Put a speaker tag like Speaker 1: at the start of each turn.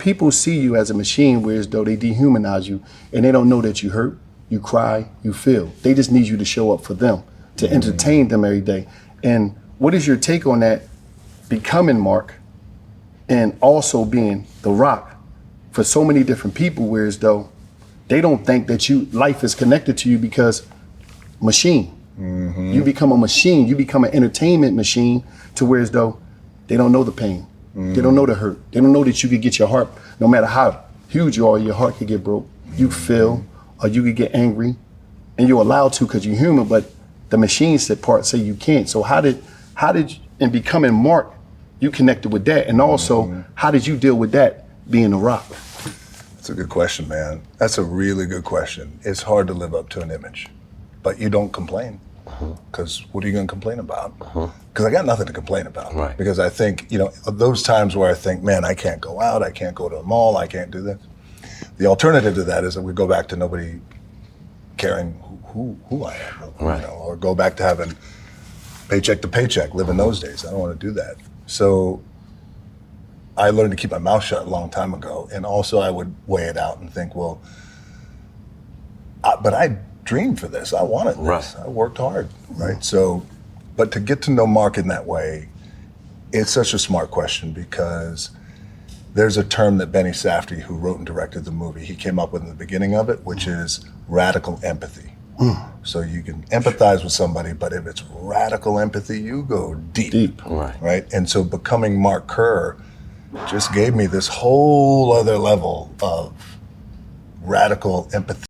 Speaker 1: people see you as a machine, whereas though they dehumanize you and they don't know that you hurt, you cry, you feel. They just need you to show up for them, to entertain them every day. And what is your take on that, becoming Mark and also being the Rock for so many different people, whereas though they don't think that life is connected to you because machine. You become a machine, you become an entertainment machine, to whereas though they don't know the pain. They don't know the hurt. They don't know that you could get your heart, no matter how huge you are, your heart could get broke. You feel, or you could get angry, and you're allowed to because you're human, but the machine part say you can't. So how did in becoming Mark, you connected with that? And also, how did you deal with that being a Rock?
Speaker 2: That's a good question, man. That's a really good question. It's hard to live up to an image, but you don't complain. Because what are you going to complain about? Because I got nothing to complain about.
Speaker 3: Right.
Speaker 2: Because I think, those times where I think, man, I can't go out, I can't go to a mall, I can't do this. The alternative to that is that we go back to nobody caring who I am,
Speaker 3: right.
Speaker 2: Or go back to having paycheck to paycheck, living those days. I don't want to do that. So I learned to keep my mouth shut a long time ago. And also I would weigh it out and think, well, but I dreamed for this. I wanted this.
Speaker 3: Right.
Speaker 2: I worked hard, right? So, but to get to know Mark in that way, it's such a smart question, because there's a term that Benny Safdie, who wrote and directed the movie, he came up with in the beginning of it, which is radical empathy. So you can empathize with somebody, but if it's radical empathy, you go deep. Right? And so becoming Mark Kerr just gave me this whole other level of radical empathy.